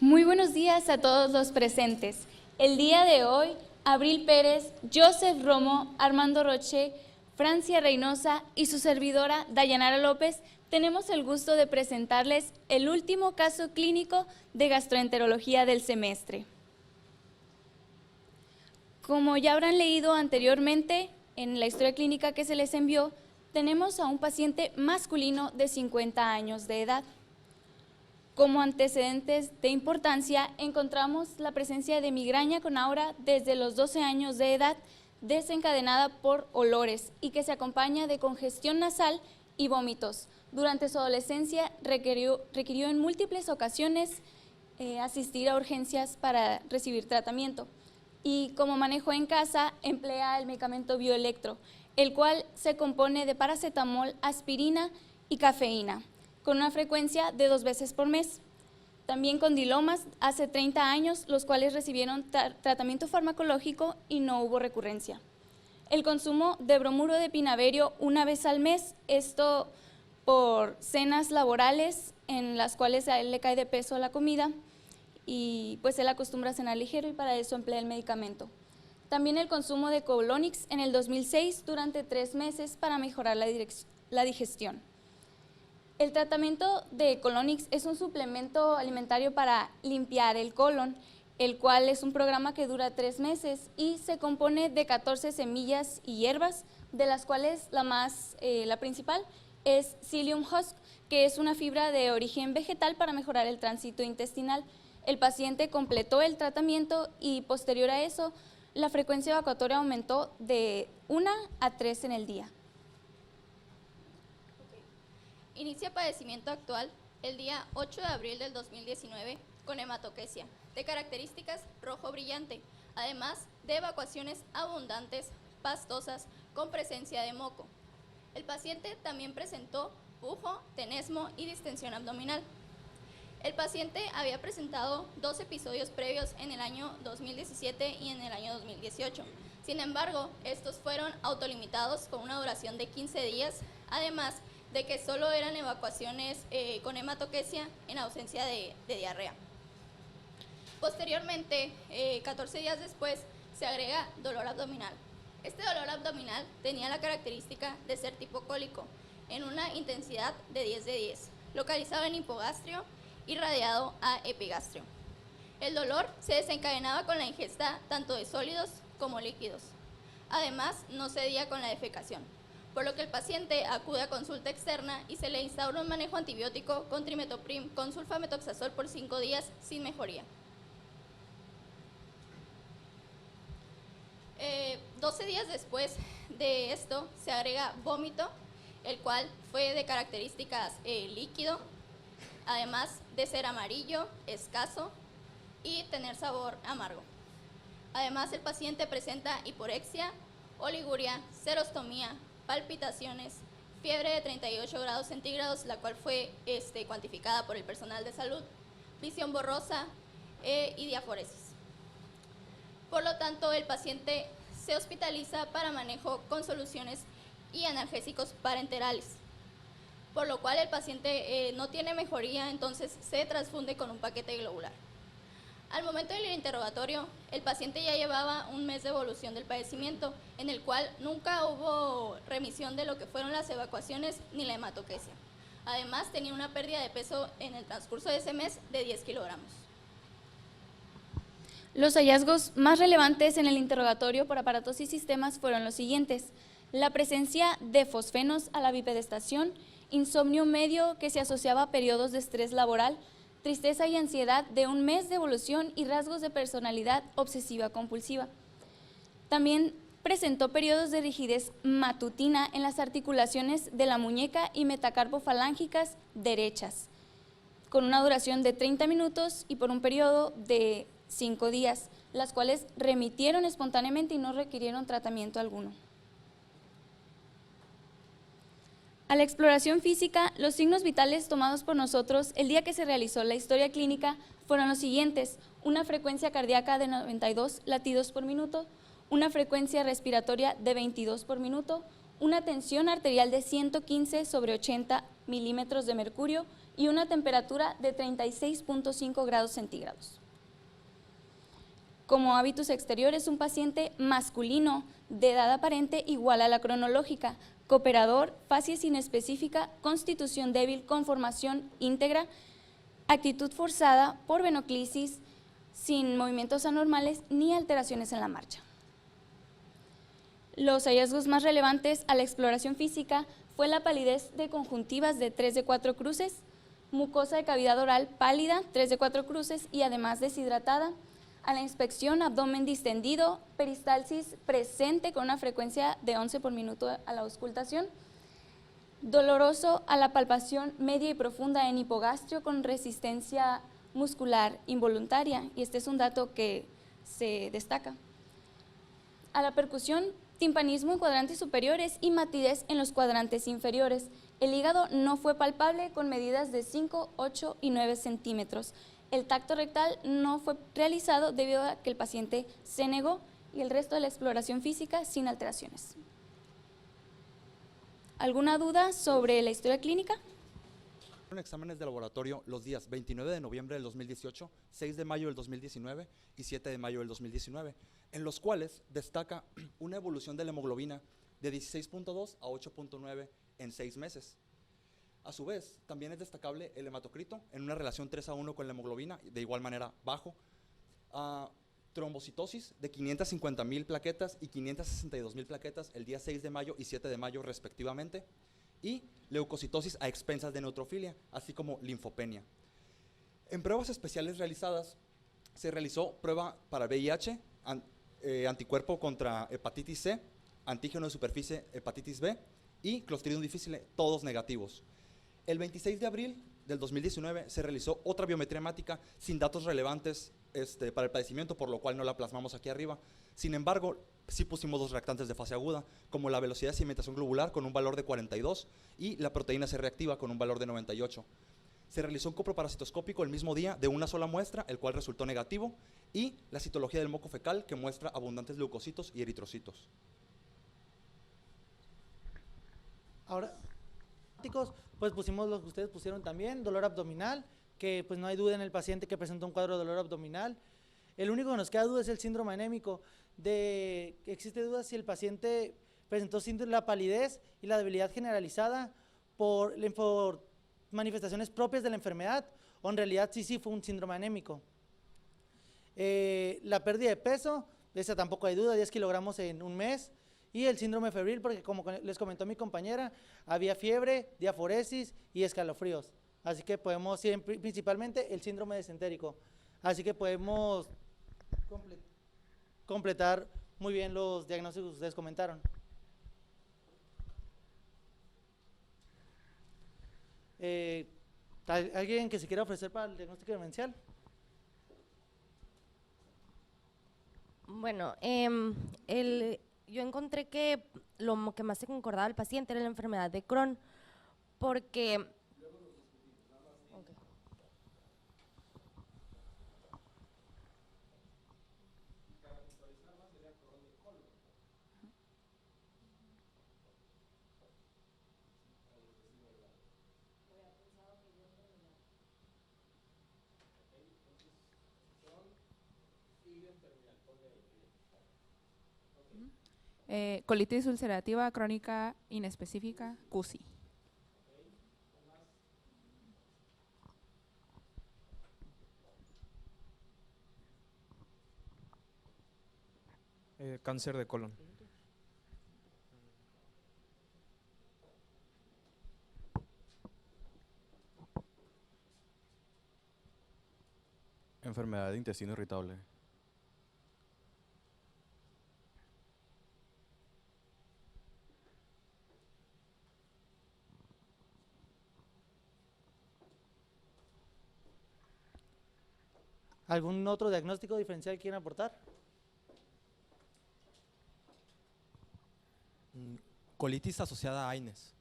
Muy buenos días a todos los presentes. El día de hoy, Abril Pérez, Joseph Romo, Armando Roche, Francia Reynosa y su servidora Dayanara López tenemos el gusto de presentarles el último caso clínico de gastroenterología del semestre. Como ya habrán leído anteriormente en la historia clínica que se les envió, tenemos a un paciente masculino de 50 años de edad. Como antecedentes de importancia, encontramos la presencia de migraña con aura desde los 12 años de edad, desencadenada por olores y que se acompaña de congestión nasal y vómitos. Durante su adolescencia requirió en múltiples ocasiones asistir a urgencias para recibir tratamiento. Y como manejo en casa, emplea el medicamento Bioelectro, el cual se compone de paracetamol, aspirina y cafeína, con una frecuencia de 2 veces por mes. También con dilomas hace 30 años, los cuales recibieron tratamiento farmacológico y no hubo recurrencia. El consumo de bromuro de pinaverio 1 vez al mes, esto por cenas laborales en las cuales a él le cae de peso la comida y pues él acostumbra a cenar ligero y para eso emplea el medicamento. También el consumo de Colonix en el 2006 durante 3 meses para mejorar la digestión. El tratamiento de Colonix es un suplemento alimentario para limpiar el colon, el cual es un programa que dura 3 meses y se compone de 14 semillas y hierbas, de las cuales la principal es Psyllium husk, que es una fibra de origen vegetal para mejorar el tránsito intestinal. El paciente completó el tratamiento y posterior a eso, la frecuencia evacuatoria aumentó de 1 a 3 en el día. Inicia padecimiento actual el día 8 de abril del 2019 con hematoquesia, de características rojo brillante, además de evacuaciones abundantes, pastosas, con presencia de moco. El paciente también presentó pujo, tenesmo y distensión abdominal. El paciente había presentado 2 episodios previos en el año 2017 y en el año 2018. Sin embargo, estos fueron autolimitados con una duración de 15 días, además de que solo eran evacuaciones con hematoquesia en ausencia de diarrea. Posteriormente, 14 días después, se agrega dolor abdominal. Este dolor abdominal tenía la característica de ser tipo cólico, en una intensidad de 10 de 10, localizado en hipogastrio y radiado a epigastrio. El dolor se desencadenaba con la ingesta tanto de sólidos como líquidos. Además, no cedía con la defecación, por lo que el paciente acude a consulta externa y se le instaura un manejo antibiótico con trimetoprim con sulfametoxazol por 5 días sin mejoría. 12 días después de esto se agrega vómito, el cual fue de características líquido, además de ser amarillo, escaso y tener sabor amargo. Además, el paciente presenta hiporexia, oliguria, serostomía, palpitaciones, fiebre de 38 grados centígrados, la cual fue cuantificada por el personal de salud, visión borrosa y diaforesis. Por lo tanto, el paciente se hospitaliza para manejo con soluciones y analgésicos parenterales, por lo cual el paciente no tiene mejoría, entonces se transfunde con un paquete globular. Al momento del interrogatorio, el paciente ya llevaba 1 mes de evolución del padecimiento, en el cual nunca hubo remisión de lo que fueron las evacuaciones ni la hematoquesia. Además, tenía una pérdida de peso en el transcurso de ese mes de 10 kilogramos. Los hallazgos más relevantes en el interrogatorio por aparatos y sistemas fueron los siguientes: la presencia de fosfenos a la bipedestación, insomnio medio que se asociaba a periodos de estrés laboral, tristeza y ansiedad de 1 mes de evolución y rasgos de personalidad obsesiva compulsiva. También presentó periodos de rigidez matutina en las articulaciones de la muñeca y metacarpofalángicas derechas, con una duración de 30 minutos y por un periodo de 5 días, las cuales remitieron espontáneamente y no requirieron tratamiento alguno. A la exploración física, los signos vitales tomados por nosotros el día que se realizó la historia clínica fueron los siguientes: una frecuencia cardíaca de 92 latidos por minuto, una frecuencia respiratoria de 22 por minuto, una tensión arterial de 115/80 milímetros de mercurio y una temperatura de 36.5 grados centígrados. Como hábitos exteriores, un paciente masculino de edad aparente igual a la cronológica, cooperador, facies inespecífica, constitución débil, conformación íntegra, actitud forzada por venoclisis, sin movimientos anormales ni alteraciones en la marcha. Los hallazgos más relevantes a la exploración física fue la palidez de conjuntivas de 3 de 4 cruces, mucosa de cavidad oral pálida, 3 de 4 cruces y además deshidratada. A la inspección, abdomen distendido, peristalsis presente con una frecuencia de 11 por minuto a la auscultación, doloroso a la palpación media y profunda en hipogastrio con resistencia muscular involuntaria, y este es un dato que se destaca. A la percusión, timpanismo en cuadrantes superiores y matidez en los cuadrantes inferiores. El hígado no fue palpable con medidas de 5, 8 y 9 centímetros. El tacto rectal no fue realizado debido a que el paciente se negó, y el resto de la exploración física sin alteraciones. ¿Alguna duda sobre la historia clínica? Exámenes de laboratorio los días 29 de noviembre del 2018, 6 de mayo del 2019 y 7 de mayo del 2019, en los cuales destaca una evolución de la hemoglobina de 16.2 a 8.9 en 6 meses. A su vez, también es destacable el hematocrito en una relación 3:1 con la hemoglobina, de igual manera bajo. Trombocitosis de 550,000 plaquetas y 562,000 plaquetas el día 6 de mayo y 7 de mayo respectivamente. Y leucocitosis a expensas de neutrofilia, así como linfopenia. En pruebas especiales realizadas, se realizó prueba para VIH, anticuerpo contra hepatitis C, antígeno de superficie hepatitis B y Clostridium difficile, todos negativos. El 26 de abril del 2019 se realizó otra biometría hemática sin datos relevantes para el padecimiento, por lo cual no la plasmamos aquí arriba. Sin embargo, sí pusimos dos reactantes de fase aguda, como la velocidad de sedimentación globular con un valor de 42 y la proteína C reactiva con un valor de 98. Se realizó un coproparasitoscópico el mismo día de una sola muestra, el cual resultó negativo, y la citología del moco fecal, que muestra abundantes leucocitos y eritrocitos. Ahora, pues pusimos lo que ustedes pusieron también, dolor abdominal, que pues no hay duda en el paciente que presenta un cuadro de dolor abdominal. El único que nos queda duda es el síndrome anémico. Existe duda si el paciente presentó la palidez y la debilidad generalizada por manifestaciones propias de la enfermedad, o en realidad sí fue un síndrome anémico. La pérdida de peso, de esa tampoco hay duda, 10 kilogramos en un mes. Y el síndrome febril, porque como les comentó mi compañera, había fiebre, diaforesis y escalofríos. Así que podemos, principalmente el síndrome desentérico. Así que podemos completar muy bien los diagnósticos que ustedes comentaron. ¿Alguien que se quiera ofrecer para el diagnóstico diferencial? Bueno, yo encontré que lo que más se concordaba al paciente era la enfermedad de Crohn, porque colitis ulcerativa crónica inespecífica, CUSI. Cáncer de colon. Enfermedad de intestino irritable. ¿Algún otro diagnóstico diferencial que quieran aportar? Colitis asociada a AINES.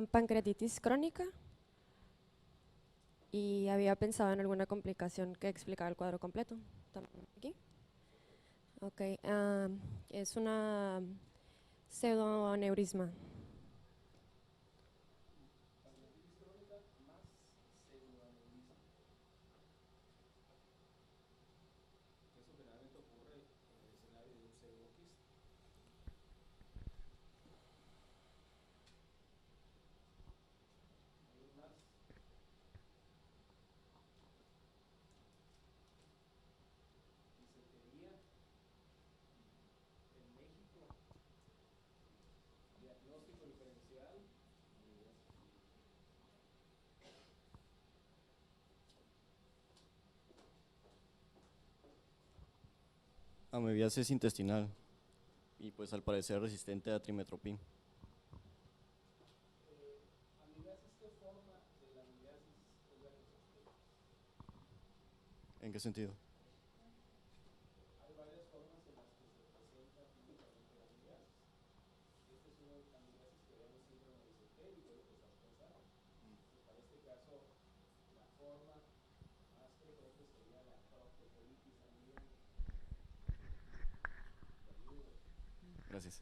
Pancreatitis crónica. y había pensado en alguna complicación que explicara el cuadro completo. También aquí. Ok, es una pseudoaneurisma. Amebiasis intestinal y pues al parecer resistente a trimetoprim. ¿En qué sentido? Gracias.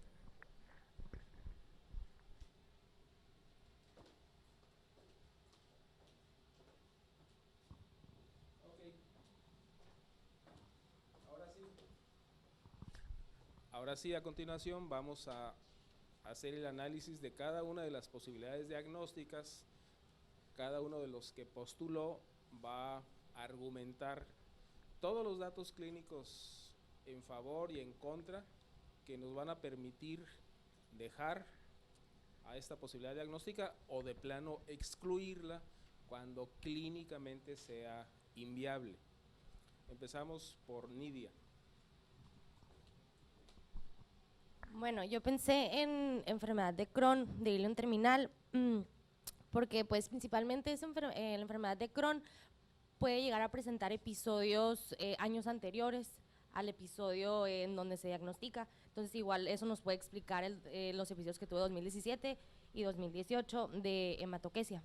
Ahora sí, a continuación vamos a hacer el análisis de cada una de las posibilidades diagnósticas. Cada uno de los que postuló va a argumentar todos los datos clínicos en favor y en contra que nos van a permitir dejar a esta posibilidad diagnóstica o de plano excluirla cuando clínicamente sea inviable. Empezamos por Nidia. Bueno, yo pensé en enfermedad de Crohn, de Ilion terminal, porque pues principalmente la enfermedad de Crohn puede llegar a presentar episodios años anteriores al episodio en donde se diagnostica. Entonces igual eso nos puede explicar los episodios que tuve 2017 y 2018 de hematoquesia.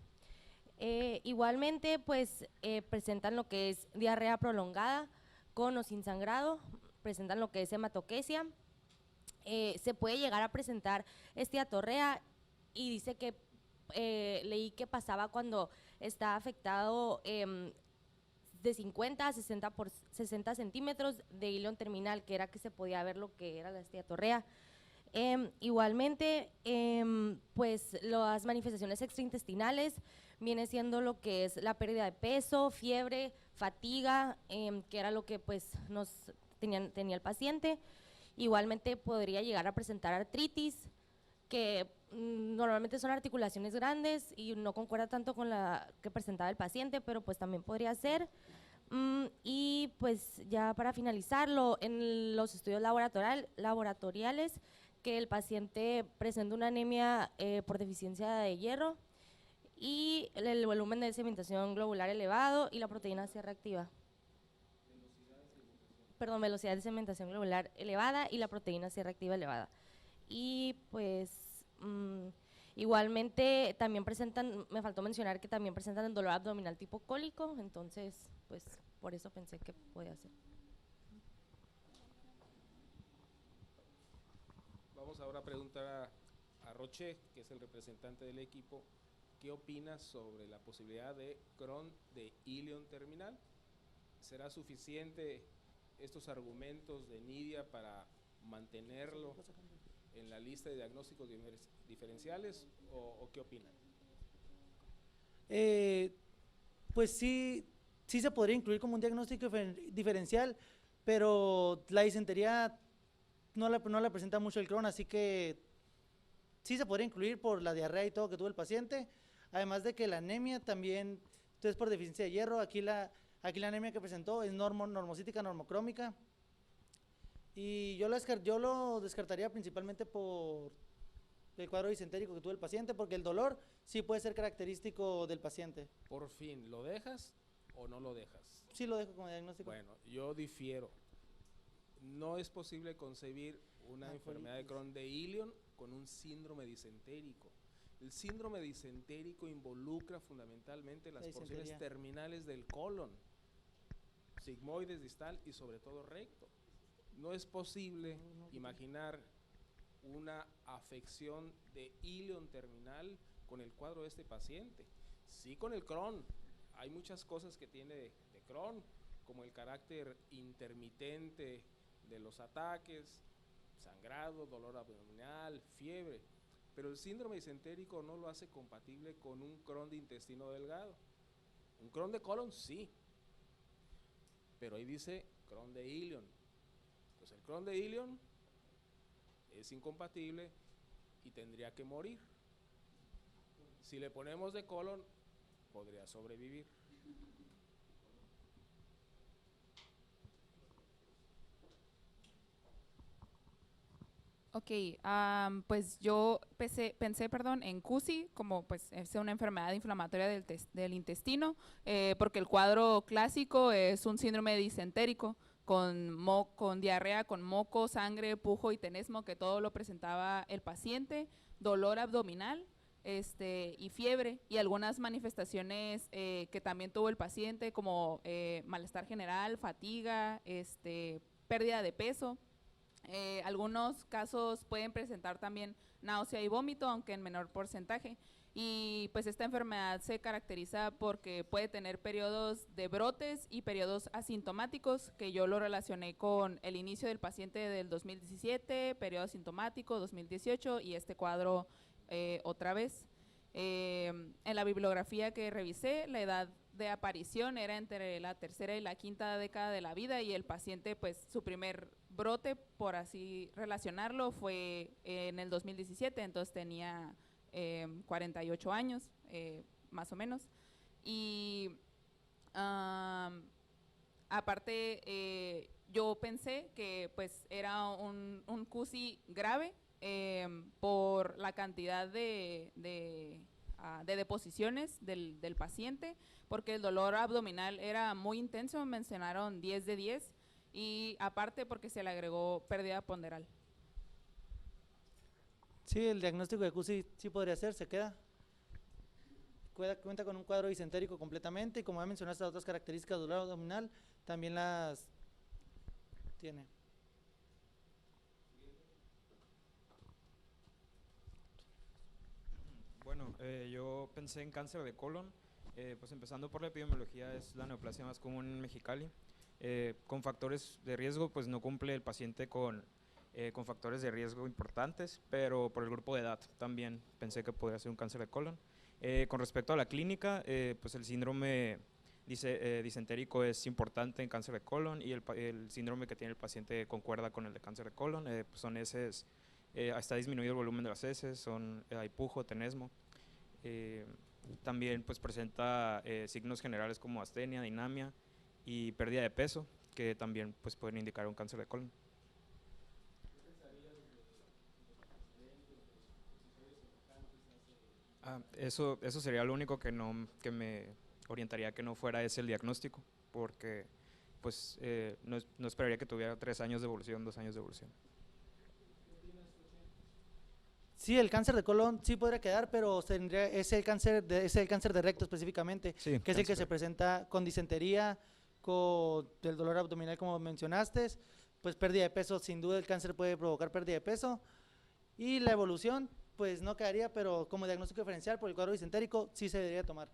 Igualmente pues presentan lo que es diarrea prolongada con o sin sangrado, presentan lo que es hematoquesia. Se puede llegar a presentar esteatorrea y dice que leí que pasaba cuando está afectado de 50 a 60 centímetros de Ilion terminal, que era que se podía ver lo que era la esteatorrea. Igualmente, pues las manifestaciones extraintestinales viene siendo lo que es la pérdida de peso, fiebre, fatiga, que era lo que pues tenía el paciente. Igualmente podría llegar a presentar artritis, que normalmente son articulaciones grandes y no concuerda tanto con la que presentaba el paciente, pero pues también podría ser. Y pues ya para finalizarlo, en los estudios laboratoriales, que el paciente presenta una anemia por deficiencia de hierro y el volumen de sedimentación globular elevado y la proteína C reactiva. Velocidad de sedimentación globular elevada y la proteína C reactiva elevada. Y pues igualmente también presentan, me faltó mencionar que también presentan el dolor abdominal tipo cólico, entonces pues por eso pensé que podía ser. Vamos ahora a preguntar a Roche, que es el representante del equipo, ¿qué opinas sobre la posibilidad de Crohn de Ilion terminal? ¿Será suficiente estos argumentos de Nidia para mantenerlo en la lista de diagnósticos diferenciales o qué opinan? Pues sí se podría incluir como un diagnóstico diferencial, pero la disentería no la presenta mucho el Crohn, así que sí se podría incluir por la diarrea y todo que tuvo el paciente, además de que la anemia también, entonces por deficiencia de hierro, aquí la anemia que presentó es normocítica, normocrómica, y yo lo descartaría principalmente por el cuadro disentérico que tuvo el paciente, porque el dolor sí puede ser característico del paciente. Por fin, ¿lo dejas o no lo dejas? Sí lo dejo como diagnóstico. Bueno, yo difiero. No es posible concebir una enfermedad de Crohn de Ilion con un síndrome disentérico. El síndrome disentérico involucra fundamentalmente las porciones disentería terminales del colon, sigmoides, distal y sobre todo recto. No es posible imaginar una afección de íleon terminal con el cuadro de este paciente. Sí, con el Crohn. Hay muchas cosas que tiene de Crohn, como el carácter intermitente de los ataques, sangrado, dolor abdominal, fiebre, pero el síndrome disentérico no lo hace compatible con un Crohn de intestino delgado. Un Crohn de colon sí, pero ahí dice Crohn de íleon. Pues el Crohn de íleon es incompatible y tendría que morir. Si le ponemos de colon, podría sobrevivir. Ok, pues yo pensé, perdón, en CUSI, como pues es una enfermedad inflamatoria del intestino, porque el cuadro clásico es un síndrome disentérico con diarrea, con moco, sangre, pujo y tenesmo, que todo lo presentaba el paciente, dolor abdominal y fiebre, y algunas manifestaciones que también tuvo el paciente, como malestar general, fatiga, pérdida de peso. Algunos casos pueden presentar también náusea y vómito, aunque en menor porcentaje. Y pues esta enfermedad se caracteriza porque puede tener periodos de brotes y periodos asintomáticos, que yo lo relacioné con el inicio del paciente del 2017, periodo asintomático 2018 y este cuadro otra vez. En la bibliografía que revisé, la edad de aparición era entre la tercera y la quinta década de la vida, y el paciente, pues su primer brote, por así relacionarlo, fue en el 2017, entonces tenía 48 años, más o menos. Y aparte, yo pensé que pues era un CUSI grave por la cantidad de deposiciones del paciente, porque el dolor abdominal era muy intenso, mencionaron 10 de 10, y aparte porque se le agregó pérdida ponderal. Sí, el diagnóstico de CUSI sí podría ser, se queda. Cuenta con un cuadro disentérico completamente, y como ya mencionaste, las otras características del dolor abdominal también las tiene. Bueno, yo pensé en cáncer de colon, pues empezando por la epidemiología, es la neoplasia más común en Mexicali. Con factores de riesgo, pues no cumple el paciente con factores de riesgo importantes, pero por el grupo de edad también pensé que podría ser un cáncer de colon. Con respecto a la clínica, pues el síndrome disentérico es importante en cáncer de colon, y el síndrome que tiene el paciente concuerda con el de cáncer de colon. Pues son heces, está disminuido el volumen de las heces, hay pujo, tenesmo. También pues presenta signos generales como astenia, dinamia y pérdida de peso, que también pues pueden indicar un cáncer de colon. Eso sería lo único que me orientaría que no fuera ese el diagnóstico, porque pues no esperaría que tuviera 3 años de evolución, 2 años de evolución. Sí, el cáncer de colon sí podría quedar, pero es el cáncer de recto específicamente, Sí, que es el que se presenta con disentería, con el dolor abdominal como mencionaste, pues pérdida de peso. Sin duda el cáncer puede provocar pérdida de peso, y la evolución pues no quedaría, pero como diagnóstico diferencial por el cuadro disentérico sí se debería tomar.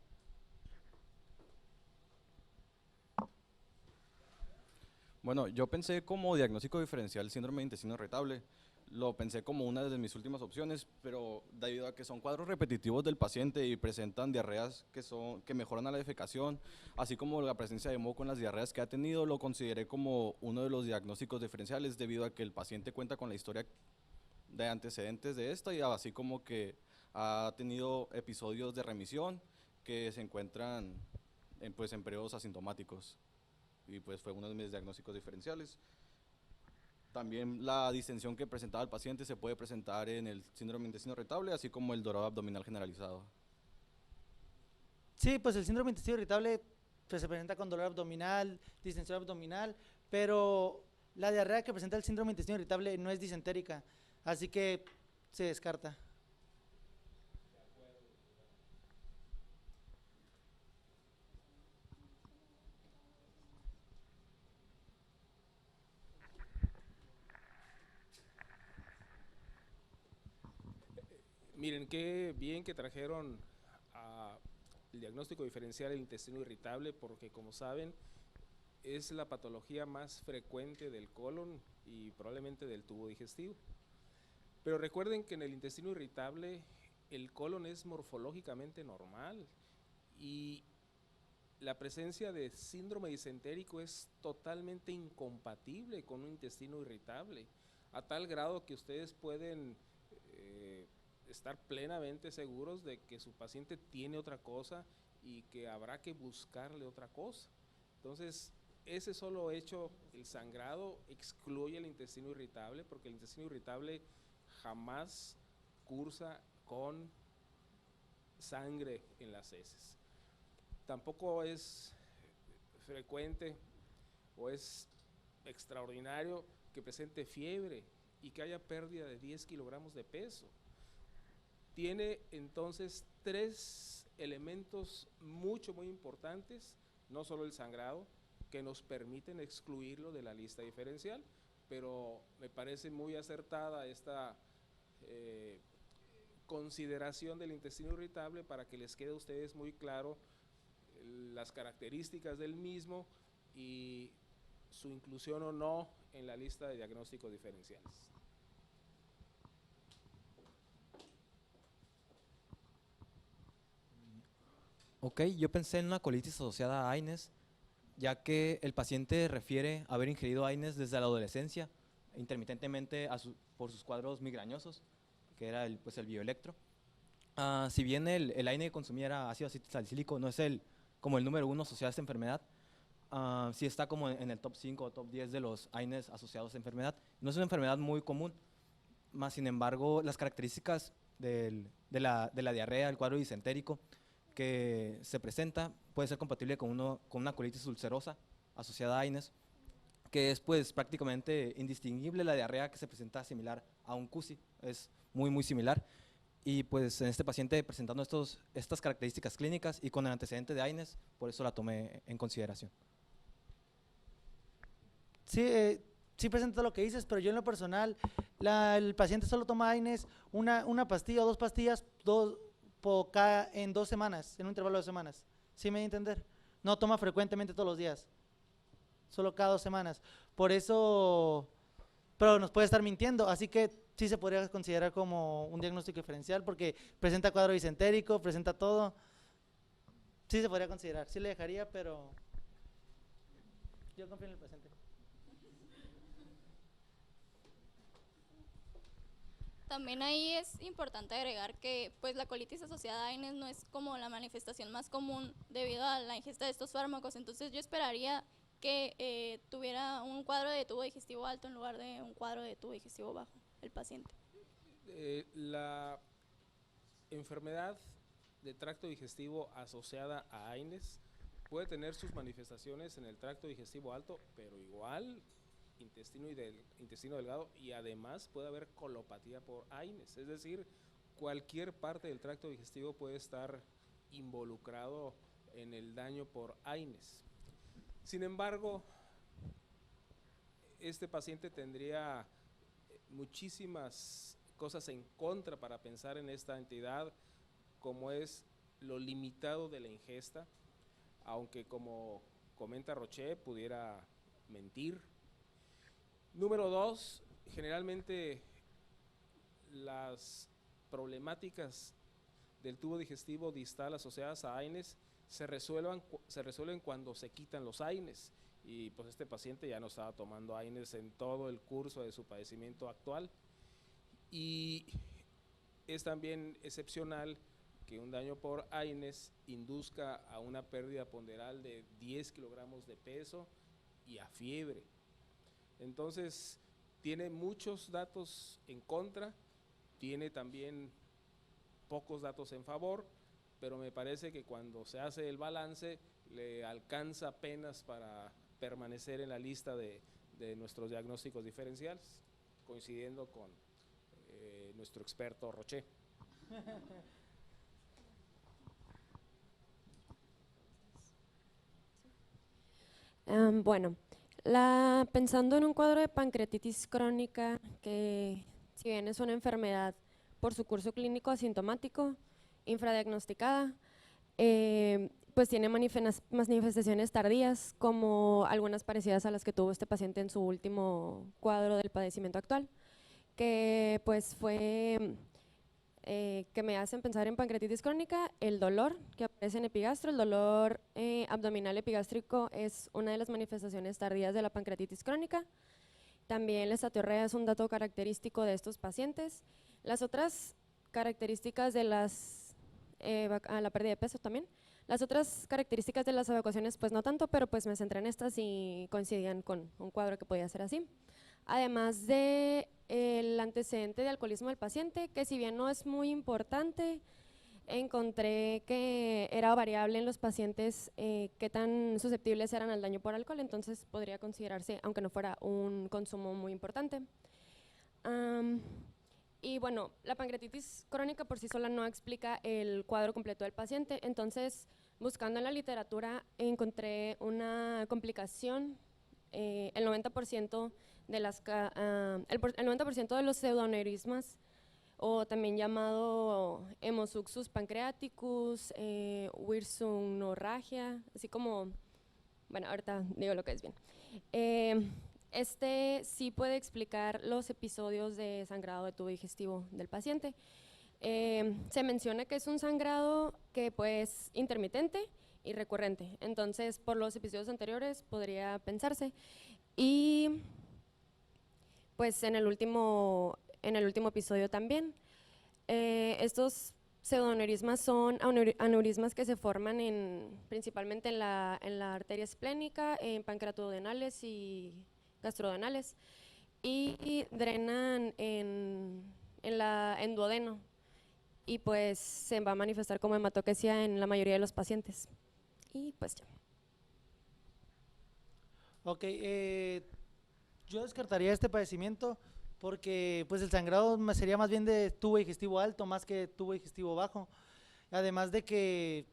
Bueno, yo pensé como diagnóstico diferencial el síndrome de intestino irritable. Lo pensé como una de mis últimas opciones, pero debido a que son cuadros repetitivos del paciente y presentan diarreas que mejoran a la defecación, así como la presencia de moco en las diarreas que ha tenido, lo consideré como uno de los diagnósticos diferenciales, debido a que el paciente cuenta con la historia de antecedentes de esta, y así como que ha tenido episodios de remisión que se encuentran en periodos asintomáticos, y pues fue uno de mis diagnósticos diferenciales. También la distensión que presentaba el paciente se puede presentar en el síndrome de intestino irritable, así como el dolor abdominal generalizado. Sí, pues el síndrome de intestino irritable pues, se presenta con dolor abdominal, distensión abdominal, pero la diarrea que presenta el síndrome de intestino irritable no es disentérica, así que se descarta. Miren, qué bien que trajeron el diagnóstico diferencial del intestino irritable, porque como saben, es la patología más frecuente del colon y probablemente del tubo digestivo. Pero recuerden que en el intestino irritable el colon es morfológicamente normal y la presencia de síndrome disentérico es totalmente incompatible con un intestino irritable, a tal grado que ustedes pueden estar plenamente seguros de que su paciente tiene otra cosa y que habrá que buscarle otra cosa. Entonces, ese solo hecho, el sangrado, excluye el intestino irritable, porque el intestino irritable jamás cursa con sangre en las heces. Tampoco es frecuente o es extraordinario que presente fiebre y que haya pérdida de 10 kilogramos de peso. Tiene entonces 3 elementos muy importantes, no solo el sangrado, que nos permiten excluirlo de la lista diferencial, pero me parece muy acertada esta consideración del intestino irritable para que les quede a ustedes muy claro las características del mismo y su inclusión o no en la lista de diagnósticos diferenciales. Ok, yo pensé en una colitis asociada a AINES, ya que el paciente refiere haber ingerido AINES desde la adolescencia, intermitentemente por sus cuadros migrañosos, que era el bioelectro. Si bien el AINE que consumía era ácido acetilsalicílico, no es como el número 1 asociado a esta enfermedad, sí está como en el top 5 o top 10 de los AINES asociados a enfermedad. No es una enfermedad muy común, más sin embargo, las características de la diarrea, el cuadro disentérico que se presenta puede ser compatible con una colitis ulcerosa asociada a AINES, que es pues prácticamente indistinguible la diarrea que se presenta similar a un CUSI, es muy similar. Y pues en este paciente presentando estas características clínicas y con el antecedente de AINES, por eso la tomé en consideración. Sí, sí presenta lo que dices, pero yo en lo personal, el paciente solo toma AINES una pastilla o 2 pastillas en 2 semanas, en un intervalo de 2 semanas. ¿Sí me di a entender? No toma frecuentemente todos los días, solo cada 2 semanas. Por eso, pero nos puede estar mintiendo, así que sí se podría considerar como un diagnóstico diferencial porque presenta cuadro disentérico, presenta todo. Sí se podría considerar, sí le dejaría, pero yo confío en el paciente. También ahí es importante agregar que pues la colitis asociada a AINES no es como la manifestación más común debido a la ingesta de estos fármacos, entonces yo esperaría que tuviera un cuadro de tubo digestivo alto en lugar de un cuadro de tubo digestivo bajo el paciente. La enfermedad de tracto digestivo asociada a AINES puede tener sus manifestaciones en el tracto digestivo alto, pero igual intestino delgado, y además puede haber colopatía por AINES, es decir, cualquier parte del tracto digestivo puede estar involucrado en el daño por AINES. Sin embargo, este paciente tendría muchísimas cosas en contra para pensar en esta entidad, como es lo limitado de la ingesta, aunque como comenta Roché, pudiera mentir. Número 2, generalmente las problemáticas del tubo digestivo distal asociadas a AINES se resuelven cuando se quitan los AINES, y pues este paciente ya no estaba tomando AINES en todo el curso de su padecimiento actual, y es también excepcional que un daño por AINES induzca a una pérdida ponderal de 10 kilogramos de peso y a fiebre. Entonces, tiene muchos datos en contra, tiene también pocos datos en favor, pero me parece que cuando se hace el balance, le alcanza apenas para permanecer en la lista de nuestros diagnósticos diferenciales, coincidiendo con nuestro experto Roché. Bueno, pensando en un cuadro de pancreatitis crónica, que si bien es una enfermedad por su curso clínico asintomático, infradiagnosticada, pues tiene manifestaciones tardías, como algunas parecidas a las que tuvo este paciente en su último cuadro del padecimiento actual, que pues fue que me hacen pensar en pancreatitis crónica. El dolor que aparece en epigastro, el dolor abdominal epigástrico es una de las manifestaciones tardías de la pancreatitis crónica. También la estatorrea es un dato característico de estos pacientes. Las otras características de la pérdida de peso también. Las otras características de las evacuaciones pues no tanto, pero pues me centré en estas y coincidían con un cuadro que podía ser así. Además de el antecedente de alcoholismo del paciente, que si bien no es muy importante, encontré que era variable en los pacientes qué tan susceptibles eran al daño por alcohol, entonces podría considerarse, aunque no fuera un consumo muy importante. Y bueno, la pancreatitis crónica por sí sola no explica el cuadro completo del paciente, entonces buscando en la literatura encontré una complicación, el 90% de el 90% de los pseudoaneurismas, o también llamado hemosuxus pancreaticus, wirsungnorragia, así como, bueno, ahorita digo lo que es bien. Este sí puede explicar los episodios de sangrado de tubo digestivo del paciente. Se menciona que es un sangrado que pues intermitente y recurrente, entonces por los episodios anteriores podría pensarse. Y pues en el último episodio también. Estos pseudoaneurismas son aneurismas que se forman principalmente en la arteria esplénica, en pancreatodenales y gastrodenales, y drenan en duodeno, y pues se va a manifestar como hematoquesia en la mayoría de los pacientes. Y pues ya. Ok, yo descartaría este padecimiento porque pues el sangrado sería más bien de tubo digestivo alto más que tubo digestivo bajo. Además de que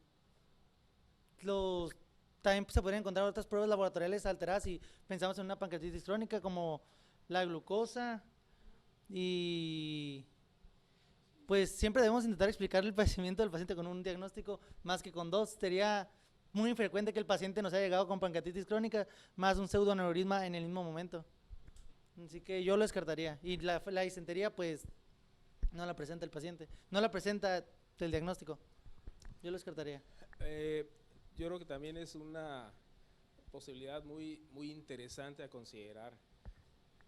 también se podrían encontrar otras pruebas laboratoriales alteradas si pensamos en una pancreatitis crónica, como la glucosa, y pues siempre debemos intentar explicar el padecimiento del paciente con un diagnóstico más que con dos. Sería muy infrecuente que el paciente nos haya llegado con pancreatitis crónica más un pseudoaneurisma en el mismo momento. Así que yo lo descartaría. Y la disentería pues no la presenta el paciente, no la presenta el diagnóstico. Yo lo descartaría. Yo creo que también es una posibilidad muy interesante a considerar,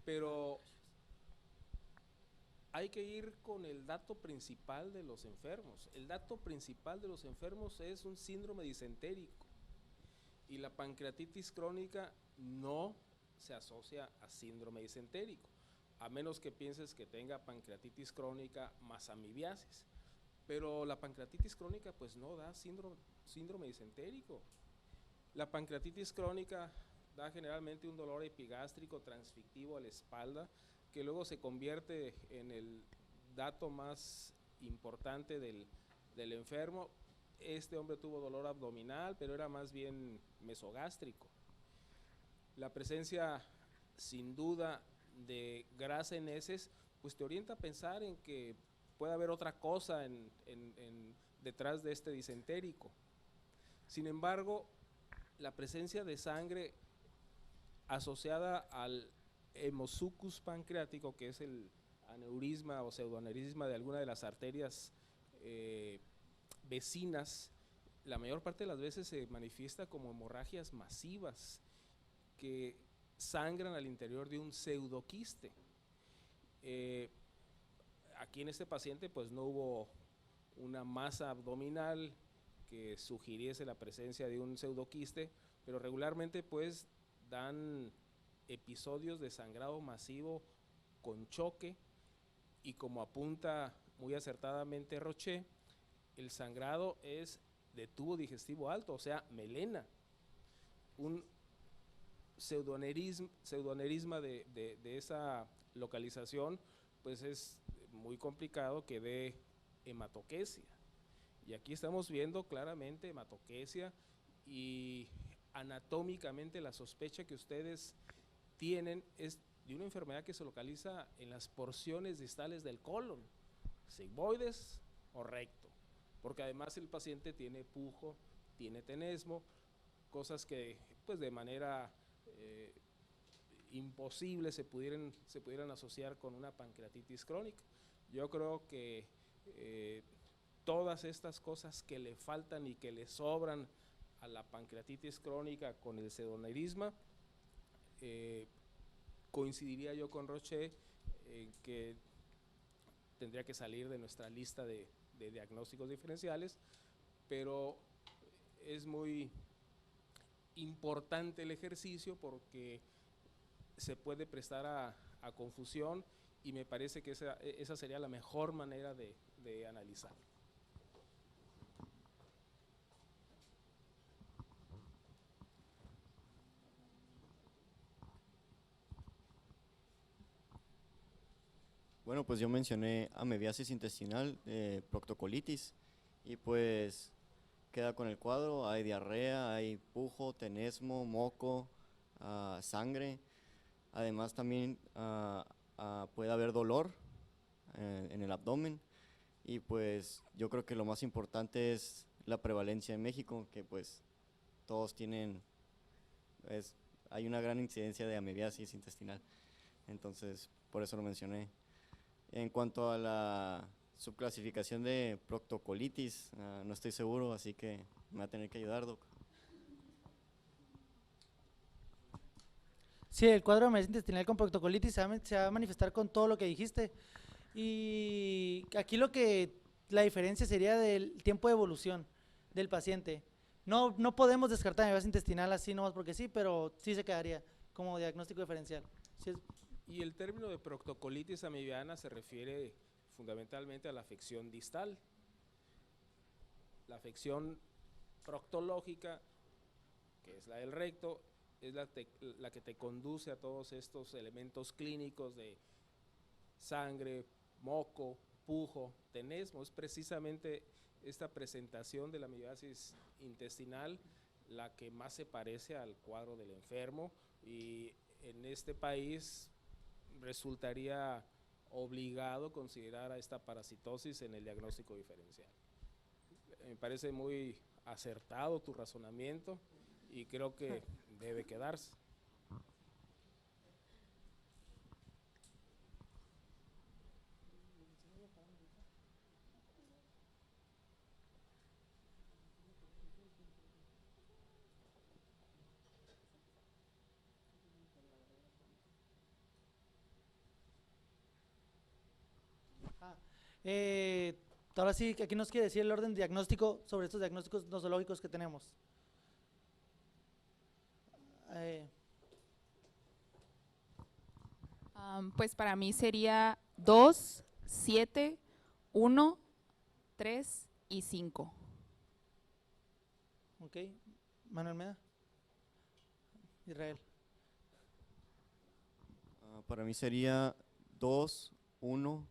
pero hay que ir con el dato principal de los enfermos. El dato principal de los enfermos es un síndrome disentérico, y la pancreatitis crónica no se asocia a síndrome disentérico, a menos que pienses que tenga pancreatitis crónica más amibiasis. Pero la pancreatitis crónica pues no da síndrome disentérico. La pancreatitis crónica da generalmente un dolor epigástrico transfictivo a la espalda, que luego se convierte en el dato más importante del enfermo. Este hombre tuvo dolor abdominal, pero era más bien mesogástrico. La presencia sin duda de grasa en heces pues te orienta a pensar en que puede haber otra cosa detrás de este disentérico. Sin embargo, la presencia de sangre asociada al hemosucus pancreático, que es el aneurisma o pseudoaneurisma de alguna de las arterias vecinas, la mayor parte de las veces se manifiesta como hemorragias masivas que sangran al interior de un pseudoquiste. Aquí en este paciente pues no hubo una masa abdominal que sugiriese la presencia de un pseudoquiste, pero regularmente pues dan episodios de sangrado masivo con choque, y como apunta muy acertadamente Roché, el sangrado es de tubo digestivo alto, o sea, melena. Un pseudoaneurisma de esa localización pues es muy complicado que dé hematoquesia, y aquí estamos viendo claramente hematoquesia, y anatómicamente la sospecha que ustedes tienen es de una enfermedad que se localiza en las porciones distales del colon. sigmoides o recto, porque además el paciente tiene pujo, tiene tenesmo, cosas que pues de manera imposible se pudieran asociar con una pancreatitis crónica. Yo creo que todas estas cosas que le faltan y que le sobran a la pancreatitis crónica con el pseudoneurisma, coincidiría yo con Roché en que tendría que salir de nuestra lista de diagnósticos diferenciales, pero es muy importante el ejercicio porque se puede prestar a confusión y me parece que esa sería la mejor manera de analizarlo. Bueno, pues yo mencioné amebiasis intestinal, proctocolitis, y pues queda con el cuadro, hay diarrea, hay pujo, tenesmo, moco, sangre, además también puede haber dolor en el abdomen, y pues yo creo que lo más importante es la prevalencia en México, que pues todos tienen, hay una gran incidencia de amebiasis intestinal, entonces por eso lo mencioné. En cuanto a la subclasificación de proctocolitis, no estoy seguro, así que me va a tener que ayudar, Doc. Sí, el cuadro de amebiasis intestinal con proctocolitis se va a manifestar con todo lo que dijiste. Y aquí la diferencia sería del tiempo de evolución del paciente. No podemos descartar amebiasis intestinal así nomás porque sí, pero sí se quedaría como diagnóstico diferencial. Sí, y el término de proctocolitis amebiana se refiere fundamentalmente a la afección distal. La afección proctológica, que es la del recto, es la que te conduce a todos estos elementos clínicos de sangre, moco, pujo, tenesmo. Es precisamente esta presentación de la amebiasis intestinal la que más se parece al cuadro del enfermo, y en este país resultaría obligado considerar a esta parasitosis en el diagnóstico diferencial. Me parece muy acertado tu razonamiento y creo que debe quedarse. Ahora sí, aquí nos quiere decir el orden diagnóstico sobre estos diagnósticos nosológicos que tenemos. Pues para mí sería 2, 7, 1, 3 y 5. Ok, Manuel Meda. Israel. Para mí sería 2, 1,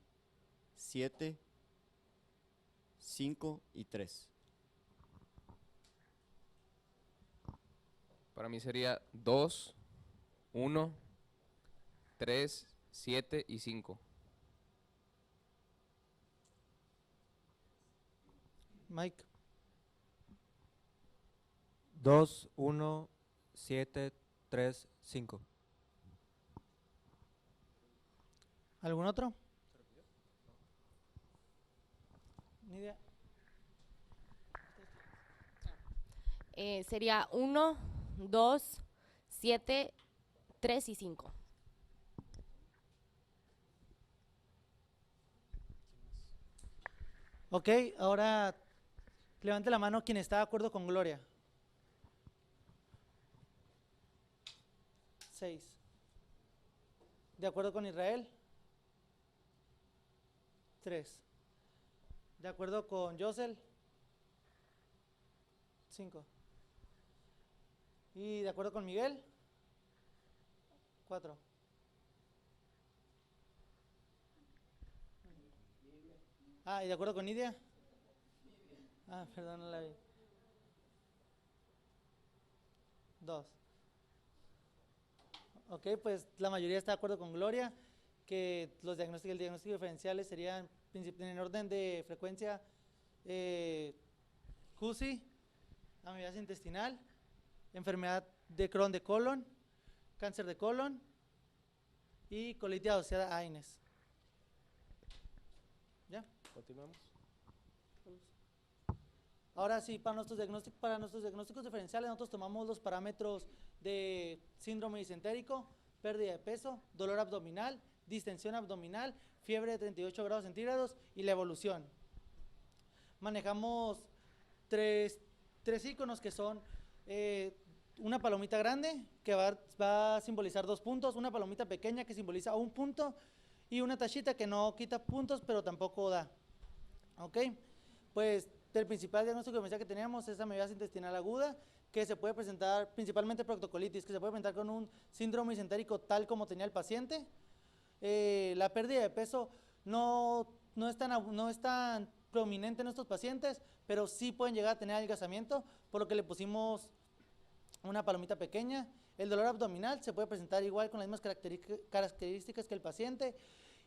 7, 5 y 3. Para mí sería 2, 1, 3, 7 y 5. Mike. 2, 1, 7, 3, 5. ¿Algún otro? Nidia. Sería 1, 2, 7, 3 y 5. Ok, ahora levante la mano quien está de acuerdo con Gloria. 6. ¿De acuerdo con Israel? 3. ¿De acuerdo con Yosel? 5. ¿Y de acuerdo con Miguel? 4. ¿Y de acuerdo con Nidia? Perdón, no la vi. 2. Ok, pues la mayoría está de acuerdo con Gloria, que el diagnóstico diferenciales serían en orden de frecuencia, CUSI, amibiasis intestinal, enfermedad de Crohn de colon, cáncer de colon y colitis asociada a AINES. ¿Ya? Continuamos. Ahora sí, para nuestros diagnósticos diferenciales, nosotros tomamos los parámetros de síndrome disentérico, pérdida de peso, dolor abdominal, distensión abdominal, fiebre de 38 grados centígrados y la evolución. Manejamos tres iconos que son una palomita grande que va a simbolizar 2 puntos, una palomita pequeña que simboliza 1 punto y una tachita que no quita puntos pero tampoco da. ¿Ok? Pues el principal diagnóstico diferencial que tenemos es amibiasis intestinal aguda, que se puede presentar principalmente proctocolitis, que se puede presentar con un síndrome disentérico tal como tenía el paciente. La pérdida de peso no es tan prominente en estos pacientes, pero sí pueden llegar a tener adelgazamiento, por lo que le pusimos una palomita pequeña. El dolor abdominal se puede presentar igual con las mismas características que el paciente.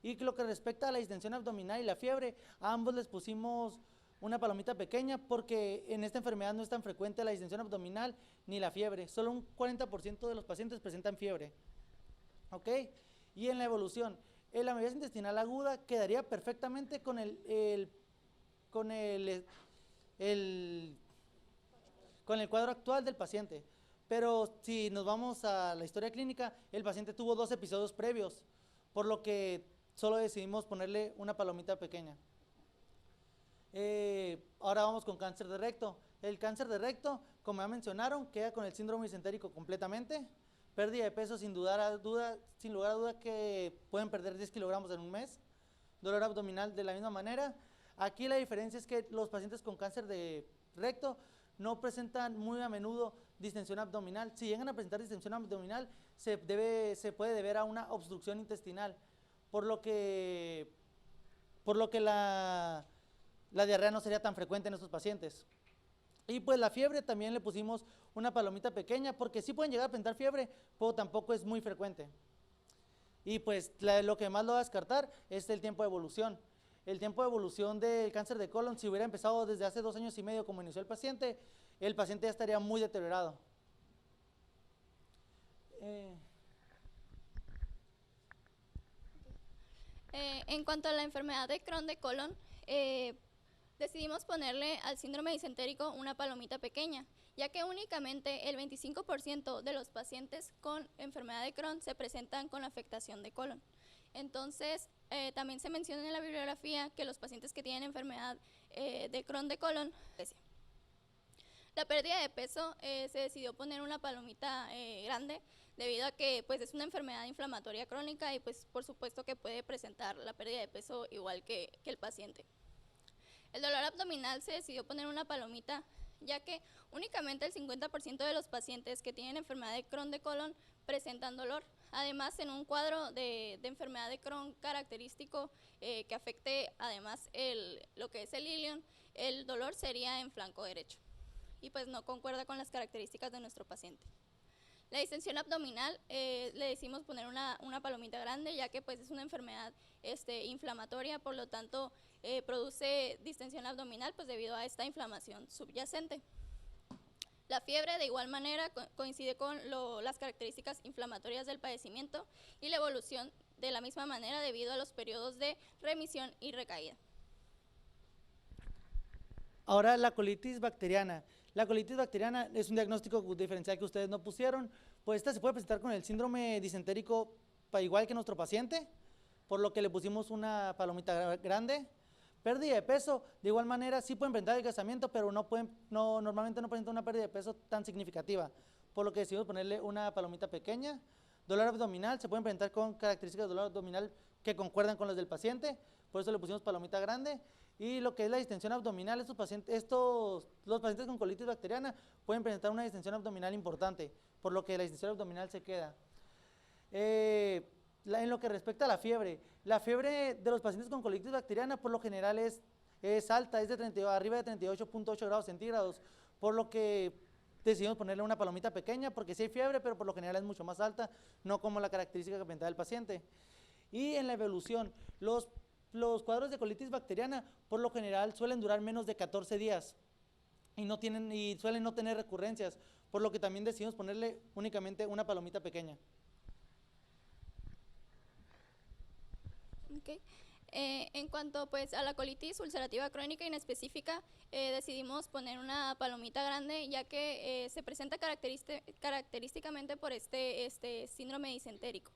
Y lo que respecta a la distensión abdominal y la fiebre, a ambos les pusimos una palomita pequeña porque en esta enfermedad no es tan frecuente la distensión abdominal ni la fiebre. Solo un 40% de los pacientes presentan fiebre. ¿Ok? Y en la evolución, la amibiasis intestinal aguda quedaría perfectamente con el cuadro actual del paciente. Pero si nos vamos a la historia clínica, el paciente tuvo 2 episodios previos, por lo que solo decidimos ponerle una palomita pequeña. Ahora vamos con cáncer de recto. El cáncer de recto, como ya mencionaron, queda con el síndrome disentérico completamente. Pérdida de peso sin lugar a duda que pueden perder 10 kilogramos en un mes. Dolor abdominal de la misma manera. Aquí la diferencia es que los pacientes con cáncer de recto no presentan muy a menudo distensión abdominal. Si llegan a presentar distensión abdominal, se puede deber a una obstrucción intestinal, por lo que la diarrea no sería tan frecuente en estos pacientes. Y pues la fiebre también le pusimos una palomita pequeña, porque sí pueden llegar a presentar fiebre, pero tampoco es muy frecuente. Y pues lo que más lo va a descartar es el tiempo de evolución. El tiempo de evolución del cáncer de colon, si hubiera empezado desde hace 2 años y medio como inició el paciente ya estaría muy deteriorado. En cuanto a la enfermedad de Crohn de colon, decidimos ponerle al síndrome disentérico una palomita pequeña, ya que únicamente el 25% de los pacientes con enfermedad de Crohn se presentan con afectación de colon. Entonces, también se menciona en la bibliografía que los pacientes que tienen enfermedad de Crohn de colon, la pérdida de peso, se decidió poner una palomita grande debido a que pues, es una enfermedad inflamatoria crónica y pues por supuesto que puede presentar la pérdida de peso igual que el paciente. El dolor abdominal se decidió poner una palomita, ya que únicamente el 50% de los pacientes que tienen enfermedad de Crohn de colon presentan dolor. Además, en un cuadro de enfermedad de Crohn característico que afecte además lo que es el ilion, el dolor sería en flanco derecho y pues no concuerda con las características de nuestro paciente. La distensión abdominal le decimos poner una palomita grande, ya que pues es una enfermedad inflamatoria, por lo tanto produce distensión abdominal pues debido a esta inflamación subyacente. La fiebre de igual manera coincide con las características inflamatorias del padecimiento y la evolución de la misma manera debido a los periodos de remisión y recaída. Ahora la colitis bacteriana. La colitis bacteriana es un diagnóstico diferencial que ustedes no pusieron, pues esta se puede presentar con el síndrome disentérico igual que nuestro paciente, por lo que le pusimos una palomita grande. Pérdida de peso, de igual manera sí pueden presentar adelgazamiento, pero normalmente no presentan una pérdida de peso tan significativa, por lo que decidimos ponerle una palomita pequeña. Dolor abdominal, se pueden presentar con características de dolor abdominal que concuerdan con las del paciente, por eso le pusimos palomita grande. Y lo que es la distensión abdominal, los pacientes con colitis bacteriana pueden presentar una distensión abdominal importante, por lo que la distensión abdominal se queda. En lo que respecta a la fiebre de los pacientes con colitis bacteriana por lo general es alta, es de arriba de 38.8 grados centígrados, por lo que decidimos ponerle una palomita pequeña, porque sí hay fiebre, pero por lo general es mucho más alta, no como la característica que presentaba el paciente. Y en la evolución, los los cuadros de colitis bacteriana por lo general suelen durar menos de 14 días y suelen no tener recurrencias, por lo que también decidimos ponerle únicamente una palomita pequeña. Ok. En cuanto pues a la colitis ulcerativa crónica inespecífica, decidimos poner una palomita grande, ya que se presenta característicamente por este síndrome disentérico.